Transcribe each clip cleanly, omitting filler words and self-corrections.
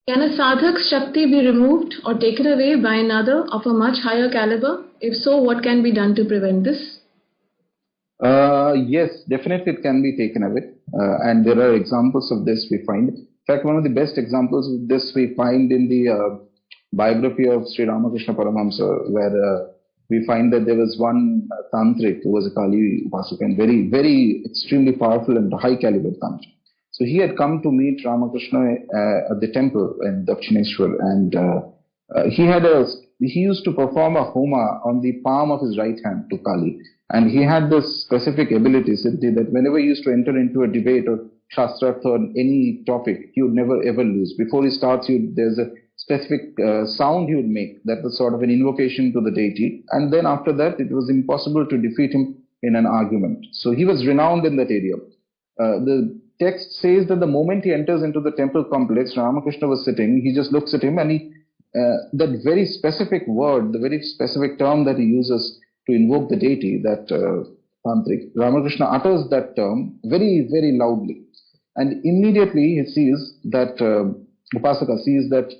Can a sadhak's Shakti be removed or taken away by another of a much higher caliber? If so, what can be done to prevent this? Yes, definitely it can be taken away. And there are examples of this we find. In fact, one of the best examples of this we find in the biography of Sri Ramakrishna Paramhansa, where we find that there was one Tantric who was a Kali Upasaka and very, very extremely powerful and high caliber Tantric. So he had come to meet Ramakrishna at the temple in Dakshineshwar, and he used to perform a homa on the palm of his right hand to Kali. And he had this specific ability, Siddhi, that whenever he used to enter into a debate or shastra on any topic, he would never ever lose. Before he starts, there's a specific sound he would make that was sort of an invocation to the deity. And then after that, it was impossible to defeat him in an argument. So he was renowned in that area. The text says that the moment he enters into the temple complex, Ramakrishna was sitting, he just looks at him and that very specific word, the very specific term that he uses to invoke the deity, that Tantric, Ramakrishna utters that term very, very loudly. And immediately he sees that, Upasaka sees that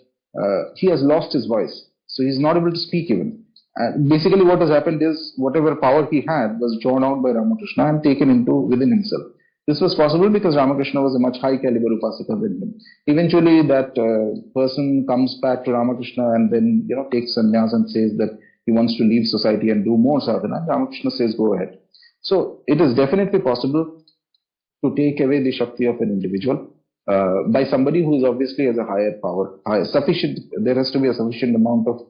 he has lost his voice. So he's not able to speak even. And basically what has happened is whatever power he had was drawn out by Ramakrishna and taken into within himself. This was possible because Ramakrishna was a much high caliber Upasaka than him. Eventually that person comes back to Ramakrishna and then, takes sannyas and says that he wants to leave society and do more sadhana. Ramakrishna says, go ahead. So it is definitely possible to take away the Shakti of an individual by somebody who is obviously has a higher power. There has to be a sufficient amount of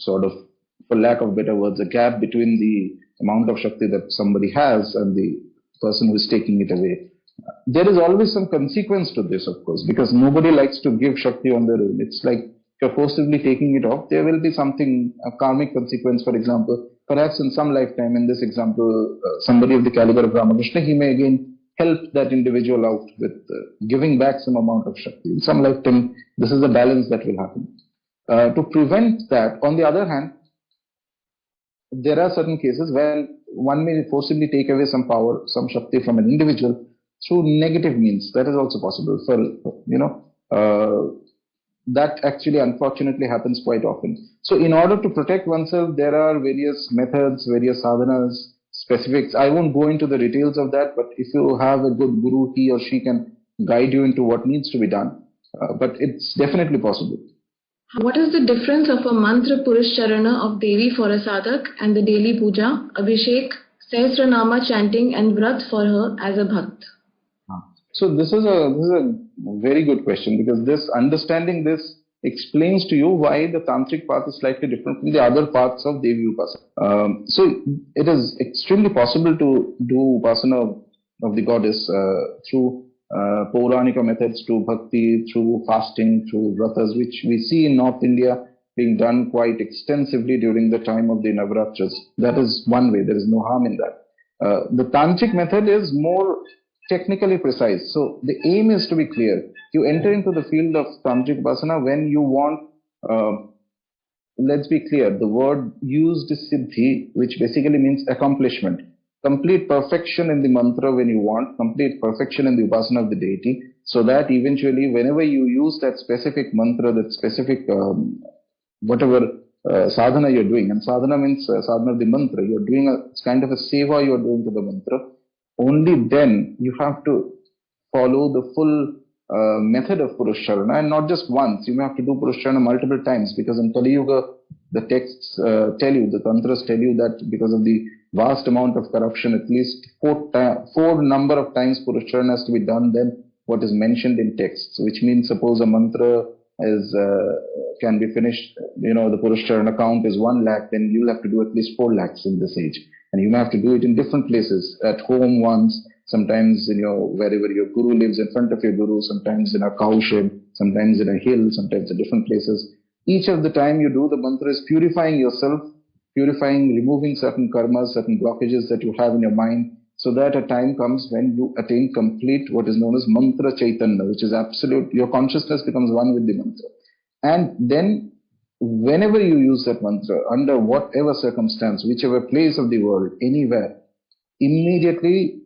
for lack of better words, a gap between the amount of Shakti that somebody has and the person who is taking it away. There is always some consequence to this, of course, because nobody likes to give Shakti on their own. It's like if you're forcibly taking it off, there will be something, a karmic consequence, for example. Perhaps in some lifetime, in this example, somebody of the caliber of Ramakrishna, he may again help that individual out with giving back some amount of Shakti. In some lifetime, this is the balance that will happen. To prevent that, on the other hand, there are certain cases where one may forcibly take away some power, some Shakti from an individual through negative means. That is also possible. That actually unfortunately happens quite often. So in order to protect oneself, there are various methods, various sadhanas, specifics. I won't go into the details of that, but if you have a good guru, he or she can guide you into what needs to be done. But it's definitely possible. What is the difference of a mantra Purushcharana of Devi for a sadhak and the daily puja, Abhishek, Sahasranama chanting and vrat for her as a bhakt? So this is a very good question, because understanding this explains to you why the Tantric path is slightly different from the other paths of Devi Upasana. So it is extremely possible to do Upasana of the goddess through Pauranika methods, through bhakti, through fasting, through vratas, which we see in North India being done quite extensively during the time of the Navaratras. That is one way. There is no harm in that. The Tantric method is more technically precise. So the aim is to be clear. You enter into the field of Tantric Upasana when you want, let's be clear, the word used is Siddhi, which basically means accomplishment. Complete perfection in the mantra when you want, complete perfection in the Upasana of the deity, so that eventually whenever you use that specific mantra, that specific sadhana you're doing, and sadhana means sadhana of the mantra, you're doing it's kind of a seva you're doing to the mantra, only then you have to follow the full method of Purushcharana, and not just once. You may have to do Purushcharana multiple times, because in Kali Yuga, the texts tell you, the tantras tell you that because of the vast amount of corruption, at least four number of times Purushcharana has to be done than what is mentioned in texts, which means suppose a mantra can be finished, the Purushcharana count is 1 lakh, then you'll have to do at least 4 lakhs in this age. And you may have to do it in different places, at home once, sometimes wherever your guru lives, in front of your guru, sometimes in a cow shed, sometimes in a hill, sometimes in different places. Each of the time you do the mantra is purifying yourself, removing certain karmas, certain blockages that you have in your mind, so that a time comes when you attain complete, what is known as mantra chaitanya, which is absolute, your consciousness becomes one with the mantra. And then whenever you use that mantra, under whatever circumstance, whichever place of the world, anywhere, immediately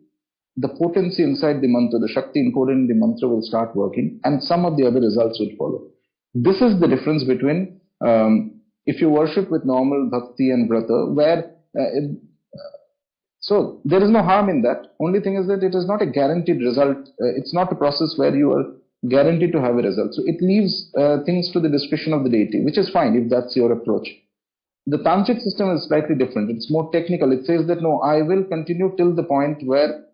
the potency inside the mantra, the Shakti encoded in the mantra will start working, and some of the other results will follow. This is the difference between if you worship with normal bhakti and vrata, where so there is no harm in that. Only thing is that it is not a guaranteed result. It's not a process where you are guaranteed to have a result. So it leaves things to the discretion of the deity, which is fine if that's your approach. The Tantric system is slightly different. It's more technical. It says that no, I will continue till the point where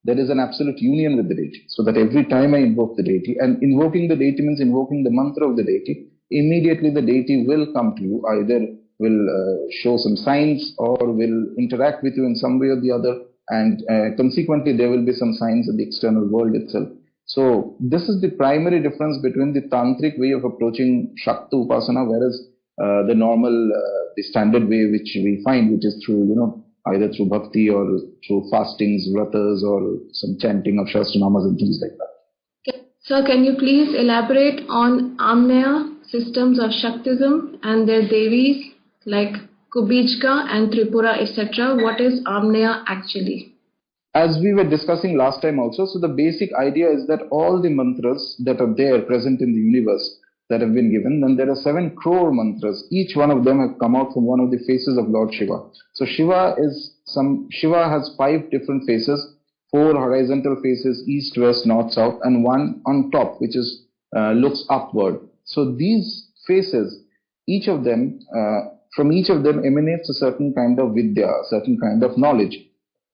there is an absolute union with the deity. So that every time I invoke the deity, and invoking the deity means invoking the mantra of the deity, immediately the deity will come to you, either will show some signs or will interact with you in some way or the other, and consequently there will be some signs in the external world itself. So this is the primary difference between the Tantric way of approaching Shakti Upasana, whereas the normal, the standard way which we find, which is through, either through bhakti or through fastings, vratas, or some chanting of Shastranamas and things like that. Sir, can you please elaborate on amna systems of Shaktism and their Devis like Kubijka and Tripura, etc.? What is amna actually? As we were discussing last time also, so the basic idea is that all the mantras that are there present in the universe that have been given, and there are 7 crore mantras. Each one of them have come out from one of the faces of Lord Shiva. So Shiva has 5 different faces, 4 horizontal faces, east, west, north, south, and one on top, which is looks upward. So these faces, each of them, from each of them emanates a certain kind of vidya, a certain kind of knowledge,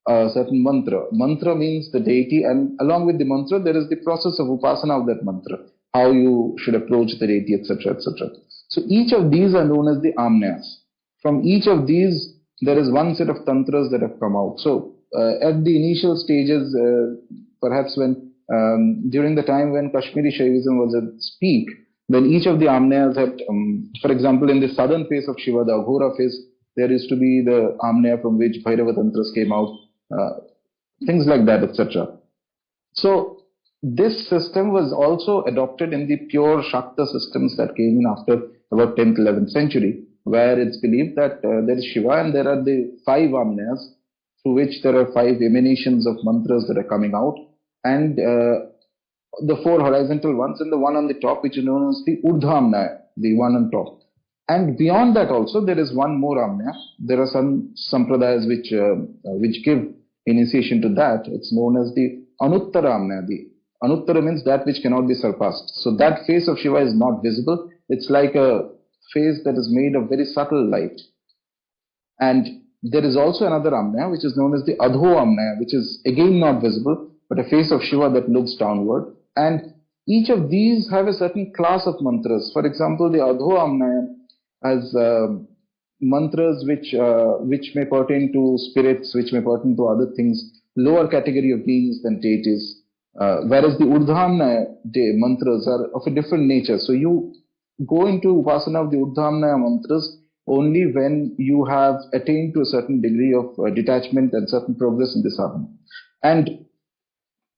a certain mantra. Mantra means the deity, and along with the mantra, there is the process of upasana of that mantra, how you should approach the deity, etc., etc. So each of these are known as the amnas. From each of these, there is one set of tantras that have come out. So at the initial stages, perhaps when during the time when Kashmiri Shaivism was at its peak, then each of the amnas had, for example, in the southern face of Shiva, the Aghora face, there used to be the amna from which Bhairav Tantras came out, things like that, etc. So this system was also adopted in the pure Shakta systems that came in after about 10th, 11th century, where it's believed that there is Shiva and there are the 5 amnas through which there are 5 emanations of mantras that are coming out, and the 4 horizontal ones and the one on the top, which is known as the Urdhva Amna, the one on top. And beyond that also, there is one more amna. There are some sampradayas which give initiation to that. It's known as the Anuttara Amna. The Anuttara means that which cannot be surpassed. So that face of Shiva is not visible. It's like a face that is made of very subtle light. And there is also another Amna, which is known as the Adho Amna, which is again not visible, but a face of Shiva that looks downward. And each of these have a certain class of mantras. For example, the Adho Amna has mantras which may pertain to spirits, which may pertain to other things, lower category of beings than deities. Whereas the Urdhamna mantras are of a different nature. So you go into Upasana of the Urdhamna mantras only when you have attained to a certain degree of detachment and certain progress in the sadhana. And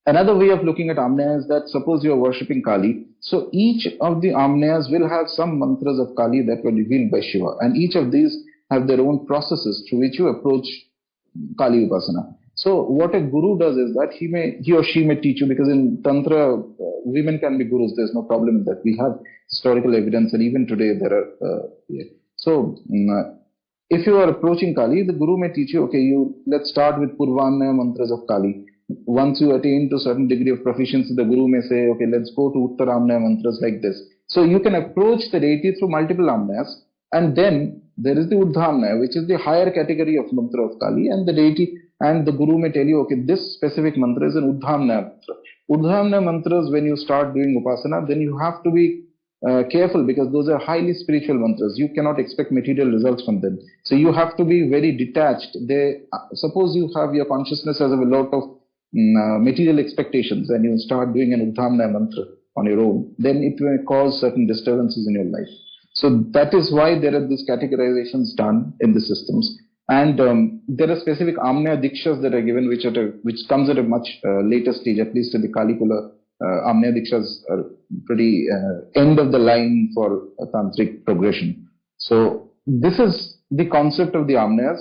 another way of looking at amna is that suppose you are worshipping Kali. So each of the amnas will have some mantras of Kali that were revealed by Shiva. And each of these have their own processes through which you approach Kali Upasana. So what a guru does is that he or she may teach you, because in Tantra, women can be gurus. There's no problem with that. We have historical evidence, and even today there are. If you are approaching Kali, the guru may teach you, okay, let's start with Purvamna mantras of Kali. Once you attain to a certain degree of proficiency, the guru may say, okay, let's go to Uttaramna mantras like this. So you can approach the deity through multiple amnas, and then there is the Urdhamna, which is the higher category of mantra of Kali, and the deity and the guru may tell you, okay, this specific mantra is an Urdhamna mantra. Urdhamna mantras, when you start doing Upasana, then you have to be careful, because those are highly spiritual mantras. You cannot expect material results from them. So you have to be very detached. Suppose you have your consciousness as a lot of material expectations and you start doing an Urdhamna mantra on your own, then it may cause certain disturbances in your life. So that is why there are these categorizations done in the systems. And there are specific amna dikshas that are given, which comes at a much later stage, at least in the Kalikula. Amna dikshas are pretty end of the line for a tantric progression. So this is the concept of the amnas.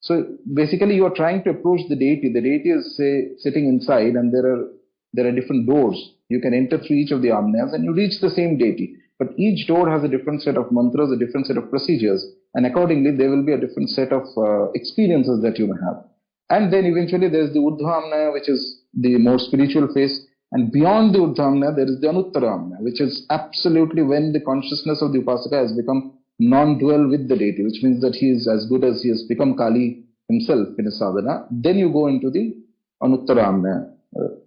So basically you are trying to approach the deity. The deity is, say, sitting inside, and there are different doors. You can enter through each of the amnas and you reach the same deity. But each door has a different set of mantras, a different set of procedures, and accordingly there will be a different set of experiences that you may have. And then eventually there is the Urdhva Amna, which is the more spiritual phase. And beyond the Urdhva Amna, there is the Anuttara Amna, which is absolutely when the consciousness of the Upasaka has become non-dual with the deity, which means that he is as good as he has become Kali himself in his sadhana. Then you go into the Anuttara Amna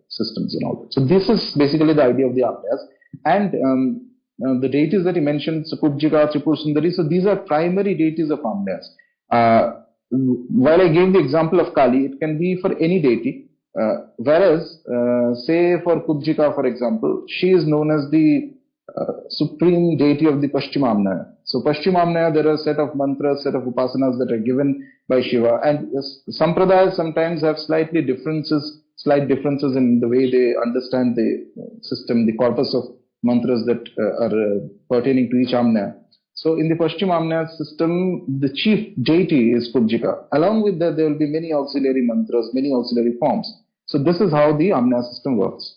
systems and all that. So this is basically the idea of the Amnas. And the deities that he mentioned, Kubjika, Tripur Sundari, so these are primary deities of Amnas. While I gave the example of Kali, it can be for any deity. Whereas, say for Kubjika, for example, she is known as the supreme deity of the Paschimamnaya. So Paschimamnaya, there are a set of mantras, set of upasanas that are given by Shiva. And Sampradayas sometimes have slight differences in the way they understand the system, the corpus of mantras that are pertaining to each amna. So in the Paschimamnaya system, the chief deity is Kubjika. Along with that, there will be many auxiliary mantras, many auxiliary forms. So this is how the amna system works.